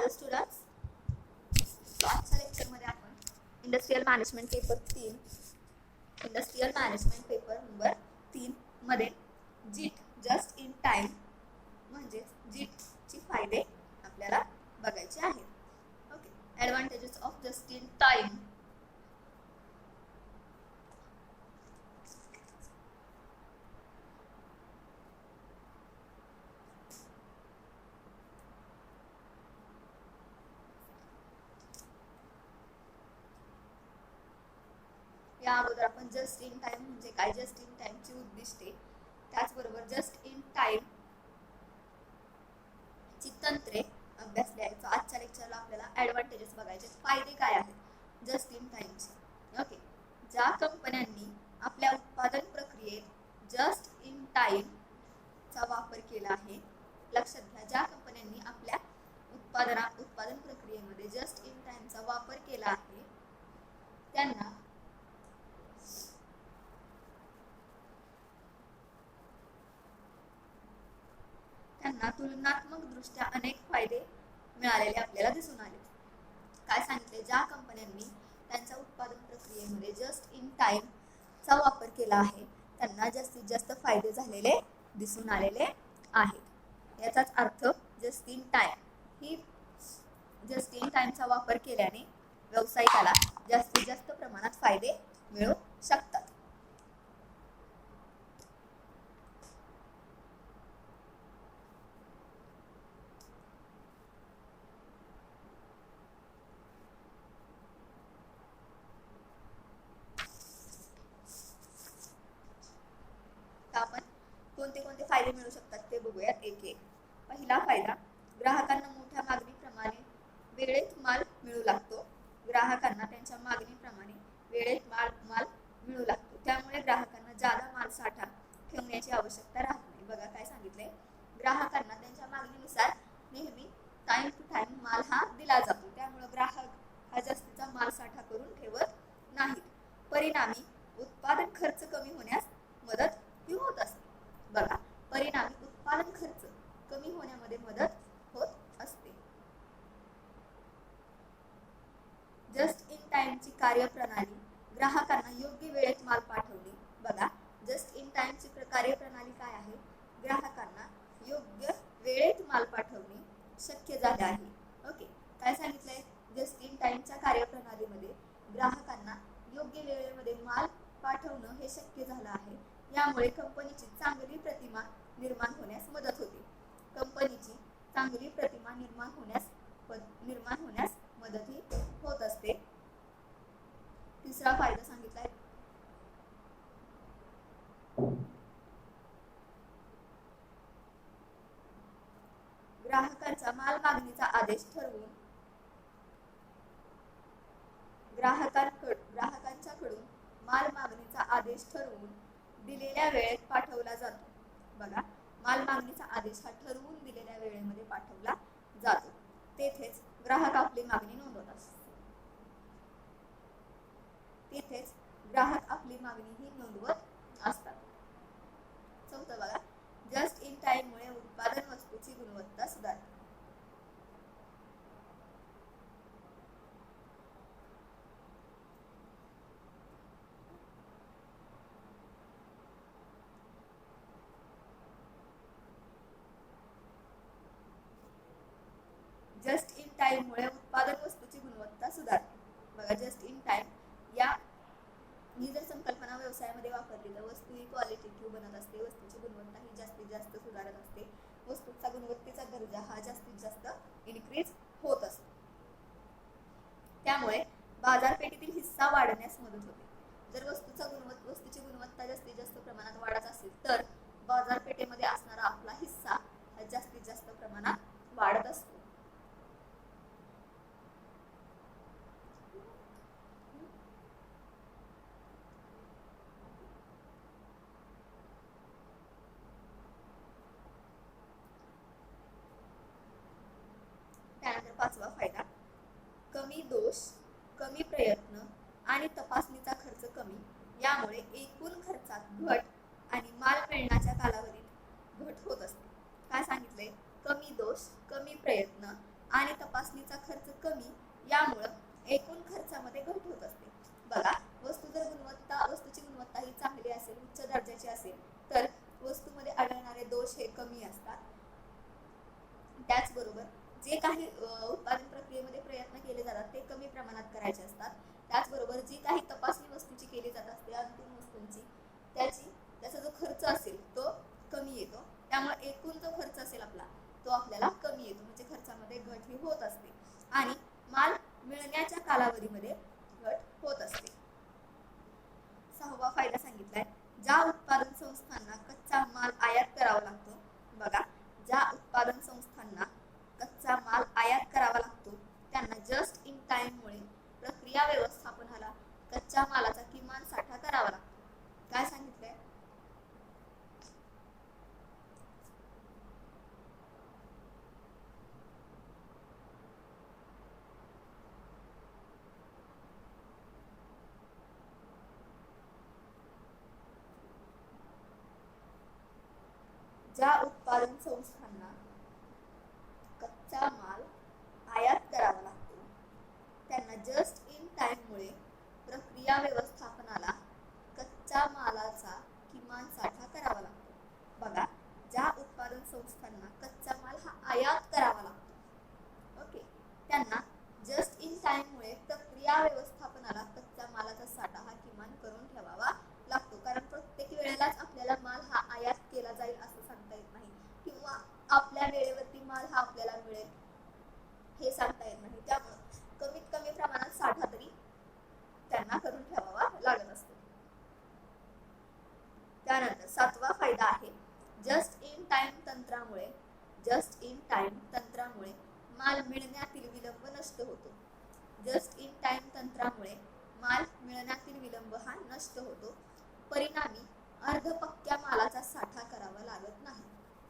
Hello students, आजच्या लेक्चरमध्ये आपण इंडस्ट्रियल मॅनेजमेंट पेपर नंबर 3 मध्ये जीट जस्ट इन टाइम म्हणजे जीटचे फायदे आपल्याला बघायचे आहेत. Okay, advantages of just in time. या अगोदर आपण जस्ट इन टाइम म्हणजे काय, जस्ट इन टाइमची उद्दिष्टे, त्याचबरोबर जस्ट इन टाइम ची तंत्रे अभ्यासली आहेत. आजच्या लेक्चरला आपल्याला ॲडव्हांटेजेस बघायचे, फायदे काय आहेत जस्ट इन टाइमचे. ओके, ज्या कंपन्यांनी आपल्या उत्पादन प्रक्रियेत जस्ट इन टाइम चा वापर केला आहे, लक्षात घ्या, ज्या कंपन्यांनी आपल्या उत्पादन प्रक्रियेमध्ये जस्ट इन टाइमचा वापर केला आहे त्यांना तुलनात्मक दृष्ट्या अनेक फायदे मिळालेले आपल्याला दिसून आले. काय सांगितले, ज्या कंपन्यांनी त्यांच्या उत्पादन प्रक्रियेमध्ये जस्ट इन टाइम चा वापर केला आहे त्यांना जास्तीत जास्त फायदे झालेले दिसून आलेले आहेत. याचाच अर्थ जस्ट इन टाइमचा वापर केल्याने व्यावसायिकाला जास्तीत जास्त प्रमाणात फायदे मिळू शकतात. आपण कोणते कोणते फायदे मिळू शकतात ते बघूयात एक एक. पहिला फायदा, ग्राहकांना मोठ्या मागणीप्रमाणे वेळेत माल मिळू लागतो. ग्राहकांना त्यांच्या मागणीप्रमाणे वेळेत माल मिळू लागतो, त्यामुळे ग्राहकांना जादा माल साठा ठेवण्याची आवश्यकता राहत नाही. बघा काय सांगितलंय, ग्राहकांना त्यांच्या मागणीनुसार नेहमी टाइम टू टाइम माल हा दिला जातो, त्यामुळे ग्राहक हा जास्तीचा माल साठा करून ठेवत नाहीत. परिणामी उत्पादन खर्च कमी होण्यास मदत होत असते. बघा, परिणामी उत्पादन खर्च कमी होण्यामध्ये मदत होत असते. जस्ट इन टाइमची कार्यप्रणाली, ग्राहकांना योग्य वेळेत माल पाठवणे. बघा, जस्ट इन टाइमची कार्यप्रणाली काय आहे, ग्राहकांना योग्य वेळेत माल पाठवणे शक्य झाले आहे. ओके, काय सांगितलंय, जस्ट इन टाइमच्या कार्यप्रणालीमध्ये ग्राहकांना योग्य वेळेमध्ये माल पाठवणं हे शक्य झालं आहे. यामुळे कंपनीची चांगली प्रतिमा निर्माण होण्यास मदत होते. कंपनीची चांगली प्रतिमा निर्माण होण्यास मदतही होत असते. तिसरा फायदा सांगितलाय, ग्राहकांचा माल मागणीचा आदेश ठरवून ग्राहकांच्याकडून माल मागणीचा आदेश ठरवून दिलेल्या वेळेत पाठवला जातो. बघा, माल मागणीचा आदेश हा ठरवून दिलेल्या वेळेमध्ये पाठवला जातो. तेथेच ग्राहक आपली मागणी नोंदवत असतात. चौथं बघा, जस्ट इन टाइम मुळे उत्पादन वस्तूची गुणवत्ता सुधारते. जस्ट इन टाइम मुळे उत्पादन वस्तूची गुणवत्ता सुधारते. बघा, जस्ट इन टाइम ही जर संकल्पना व्यवसायामध्ये वापरली तर वस्तू ही क्वालिटेटिव्ह बनत असते, वस्तूची गुणवत्ता ही जास्तीत जास्त सुधारत असते, वस्तूचा गुणवत्तेचा दर्जा हा जास्तीत जास्त इन्क्रीज होत असतो. त्यामुळे बाजारपेठेतील हिस्सा वाढण्यास मदत होते. जर वस्तूची गुणवत्ता जास्तीत जास्त प्रमाणात वाढत असेल तर बाजारपेठेमध्ये असणारा आपला हिस्सा हा जास्तीत जास्त प्रमाणात वाढत असतो. त्यानंतर पाचवा फायदा, कमी दोष, कमी प्रयत्न आणि तपासणीचा खर्च कमी. यामुळे एकूण खर्चात घट आणि माल मिळण्याच्या कालावधीत घट होत असते. काय सांगितलंय, कमी दोष, कमी प्रयत्न आणि तपासणी तपासणीचा खर्च कमी, यामुळं एकूण खर्चामध्ये घट होत असते. बघा, वस्तूची गुणवत्ता ही चांगली असेल, उच्च दर्जाची असेल तर वस्तूमध्ये आढळणारे दोष हे कमी असतात. त्याचबरोबर जे काही उत्पादन प्रक्रियेमध्ये प्रयत्न केले जातात ते कमी प्रमाणात करायचे असतात. त्याचबरोबर जी काही तपासणी वस्तूची केली जात असते अंतिम वस्तूंची, त्याचा जो खर्च असेल तो कमी येतो. त्यामुळे एकूण जो खर्च असेल आपला तो आपल्याला कमी येतो, म्हणजे खर्चामध्ये घट ही होत असते आणि माल मिळण्याच्या कालावधीमध्ये घट होत असते. 6वा फायदा सांगितलाय, ज्या उत्पादन संस्थांना कच्चा माल आयात करावा लागतो. बघा, ज्या उत्पादन संस्थांना कच्चा माल आयात करावा लागतो त्यांना जस्ट इन टाइम मुळे प्रक्रिया व्यवस्थापनाला कच्च्या मालाचा किमान साठा करावा लागतो. काय सांगितलंय? ज्या उत्पादन संस्थांना कच्चा माल आयात करावा लागतो त्यांना जस्ट इन टाइम मुळे प्रक्रिया व्यवस्थापनाला कच्च्या मालाचा किमान साठा करावा लागतो. बघा, ज्या उत्पादन संस्थांना कच्चा माल हा आयात करावा लागतो, ओके, त्यांना जस्ट इन टाइम मुळे प्रक्रिया व्यवस्थापनाला कच्च्या मालाचा साठा हा किमान करून ठेवावा लागतो. कारण प्रत्येक वेळेलाच आपल्याला माल हा आयात केला जाईल असं सांगता येत नाही, किंवा आपल्या वेळेवरती माल हा आपल्याला मिळेल हे सांगता येत नाही. त्यामुळे कमीत कमी प्रमाणात साठा तरी त्यांना करून ठेवावा लागत असतो. त्यानंतर 7वा फायदा आहे, जस्ट इन टाइम तंत्रामुळे माल मिळण्यातील विलंब नष्ट होतो. जस्ट इन टाइम तंत्रामुळे माल मिळण्यातील विलंब हा नष्ट होतो. परिणामी अर्धपक्क्या मालाचा साठा करावा लागत नाही.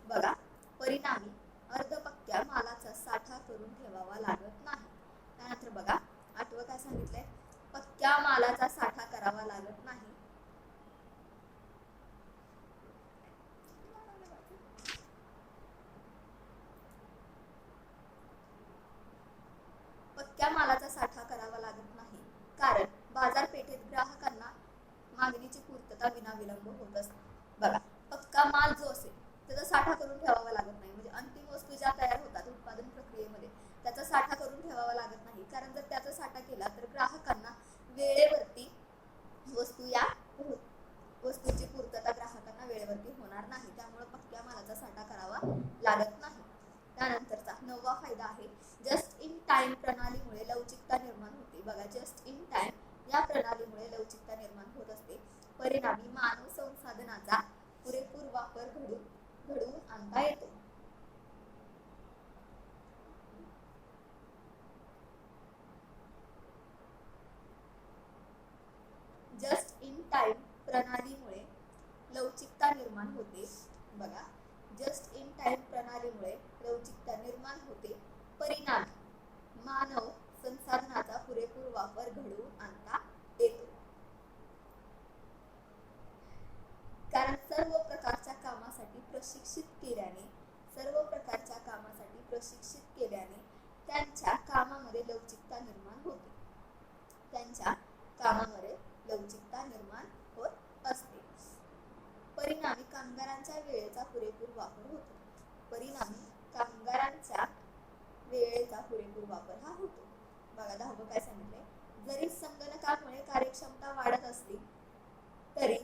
बघा, परिणामी अर्धपक्क्या मालाचा साठा करून ठेवावा लागत नाही. त्यानंतर बघा, 8वं काय सांगितलंय, पक्क्या मालाचा साठा करावा लागत नाही. पक्क्या मालाचा साठा करावा लागत नाही कारण बाजारपेठेत ग्राहकांना मागणीची पूर्तता विनाविलंब होत असते. बघा, पक्का माल जो असेल त्याचा साठा करून ठेवावा लागत नाही, म्हणजे अंतिम वस्तू ज्या तयार होतात उत्पादन प्रक्रियेमध्ये त्याचा साठा करून ठेवावा लागत नाही. कारण जर त्याचा साठा केला तर ग्राहकांना वेळेवरती वस्तूची पूर्तता ग्राहकांना वेळेवरती होणार नाही. त्यामुळे पक्क्या मालाचा साठा करावा लागत नाही. त्यानंतरचा 9वा फायदा आहे, जस्ट इन टाइम प्रणालीमुळे लवचिकता निर्माण होते. बघा, जस्ट इन टाइम या प्रणालीमुळे लवचिकता निर्माण होत असते. परिणामी मानव संसाधनाचा पुरेपूर वापर घडवून आणता येतो. जस्ट इन टाइम प्रणालीमुळे लवचिकता निर्माण होते. बघा, जस्ट इन टाइम प्रणालीमुळे लवचिकता निर्माण होते. परिणामी मानव संसाधनाचा पुरेपूर वापर घडवून आणता येतो. कारण सर्व प्रकारच्या कामासाठी प्रशिक्षित केल्याने त्यांच्या कामामध्ये लवचिकता निर्माण होते. होत असते. परिणामी कामगारांच्या वेळेचा पुरेपूर वापर होतो. हा होतो. बघा, 10वं काय सांगितलंय, जरी संगणकामुळे कार्यक्षमता वाढत असली तरी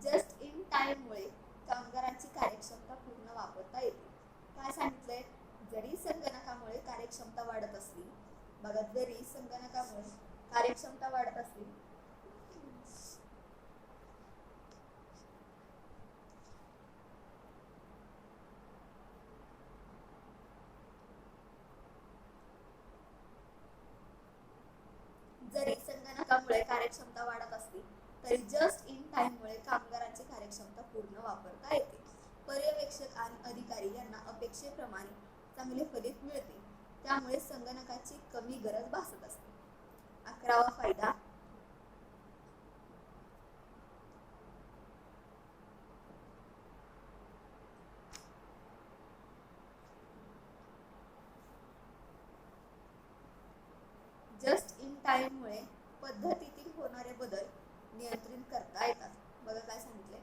जस्ट इन टाइम मुळे कामगारांची कार्यक्षमता पूर्ण वापरता येते. काय सांगितलंय, जरी संगणकामुळे कार्यक्षमता वाढत असली, बघा, जरी संगणकामुळे कार्यक्षमता वाढत असली तरी जस्ट इन टाइम मुळे कामगारांची कार्यक्षमता पूर्ण वापरता येते. पर्यवेक्षक आणि अधिकारी यांना अपेक्षेप्रमाणे चांगले फलित मिळते. त्यामुळे संगणकाची कमी गरज भासत असते. 11वा फायदा, जस्ट इन टाइम मुळे पद्धतीतील होणारे बदल नियंत्रित करता येतात. बघा काय सांगितलंय,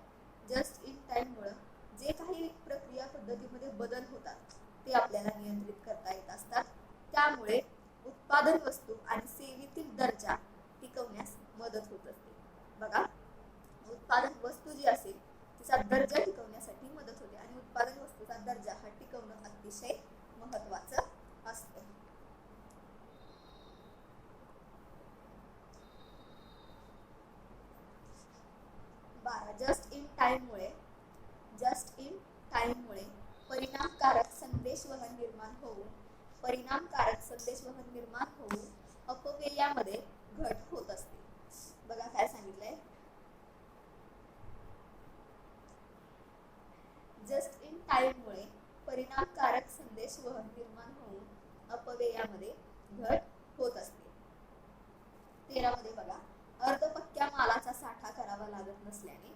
जस्ट इन टाइम मुळे जे काही प्रक्रिया पद्धतीमध्ये बदल होतात ते आपल्याला नियंत्रित करता येत असतात. त्यामुळे उत्पादन वस्तू आणि सेवेतील दर्जा टिकवण्यास मदत होत असते. बघा, उत्पादन वस्तू जी असेल तिचा दर्जा टिकवण्यासाठी मदत होते आणि उत्पादन वस्तूचा दर्जा हा टिकवणं अतिशय महत्त्वाचं असतं. जस्ट इन टाइम मुळे परिणामकारक संदेशवहन निर्माण होऊन अपव्ययामध्ये घट होत असते. बघा काय सांगितलंय, जस्ट इन टाइम मुळे परिणामकारक संदेशवहन निर्माण होऊन अपव्ययामध्ये घट होत असते. 13 मध्ये बघा, अर्धपक्क्या मालाचा साठा करावा लागत नसल्याने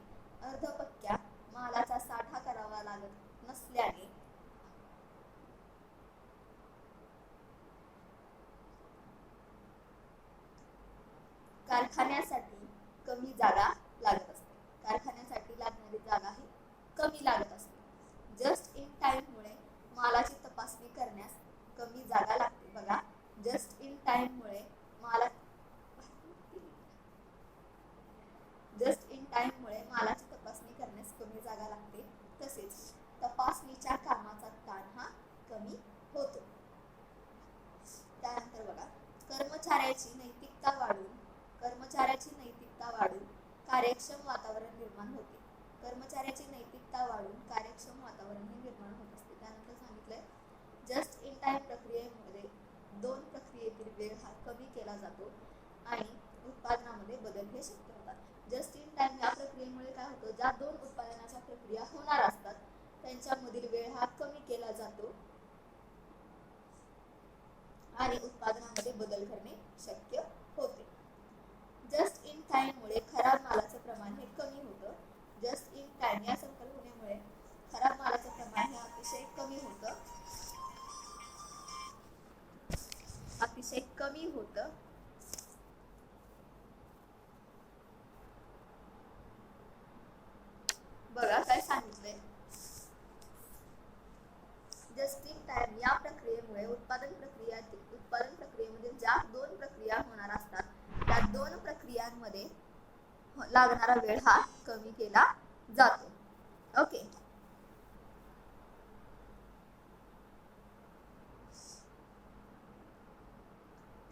कारखान्यासाठी कमी जागा लागत असते. कारखान्यासाठी लागणारी जागा ही कमी लागत असते. जस्ट इन टाइम मुळे मालाची तपासणी करण्यास कमी जागा लागते. बघा, जस्ट इन टाइम मुळे मालाची तपासणी करण्यास कमी जागा लागते. तसेच तपासणीच्या कामाचा ताण हा कमी होतो. त्यानंतर बघा, कर्मचाऱ्याची नैतिकता वाढून कार्यक्षम वातावरण निर्माण होते. कर्मचाऱ्याची नैतिकता वाढून कार्यक्षम वातावरण हे निर्माण होत असते. त्यानंतर सांगितलंय, जस्ट इन टाइम प्रक्रियेमध्ये दोन प्रक्रियेतील वेळ हा कमी केला जातो आणि उत्पादनामध्ये बदल हे शक्य होतात. जस्ट इन टाइम या प्रक्रियेमुळे काय होतं, ज्या दोन उत्पादनाच्या प्रक्रिया होणार असतात त्यांच्यामधील वेळ हा कमी केला जातो आणि उत्पादनामध्ये बदल करणे शक्य होते. जस्ट इन टाइम मुळे खराब मालाचं प्रमाण हे कमी होतं. जस्ट इन टाइम या संकल्पनेमुळे खराब मालाचं प्रमाण हे अतिशय कमी होतं. बघा काय सांगितलंय, जस्ट इन टाइम या प्रक्रियेमुळे उत्पादन प्रक्रियेमध्ये ज्या दोन प्रक्रिया होणार असतात त्या दोन प्रक्रियांमध्ये लागणारा वेळ हा कमी केला जातो. ओके,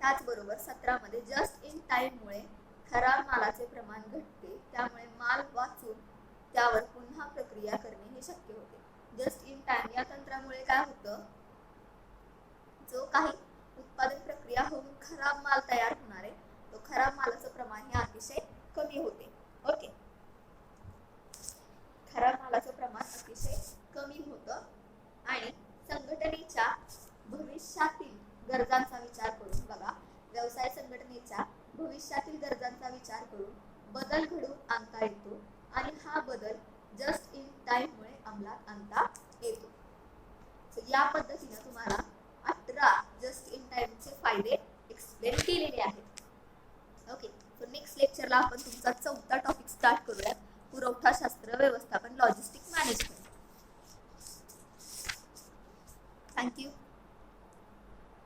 त्याचबरोबर 17 मध्ये जस्ट इन टाइम मुळे खराब मालाचे प्रमाण घटते. त्यामुळे माल वाचून त्यावर पुन्हा प्रक्रिया करणे हे शक्य होते. जस्ट इन टाइम या तंत्रामुळे काय होतं, जो काही उत्पादन प्रक्रिया होऊन खराब माल तयार होणार आहे तो खराब मालाचं प्रमाण हे अतिशय कमी होते. ओके, खराब मालाचं प्रमाण अतिशय कमी होतं आणि संघटनेच्या भविष्यातील गरजांचा विचार करून, बघा, व्यवसाय संघटनेच्या भविष्यातील गरजांचा विचार करून बदल घडवून आणता येतो आणि हा बदल जस्ट इन टाइम मुळे अंमलात आणता येतो. या पद्धतीने तुम्हाला 18 जस्ट इन टाइमचे फायदे एक्सप्लेन केलेले आहेत. ओके, सो नेक्स्ट लेक्चरला आपण तुमचा 4था टॉपिक स्टार्ट करूया, पुरवठा शास्त्र व्यवस्थापन, लॉजिस्टिक मॅनेजमेंट. थँक्यू.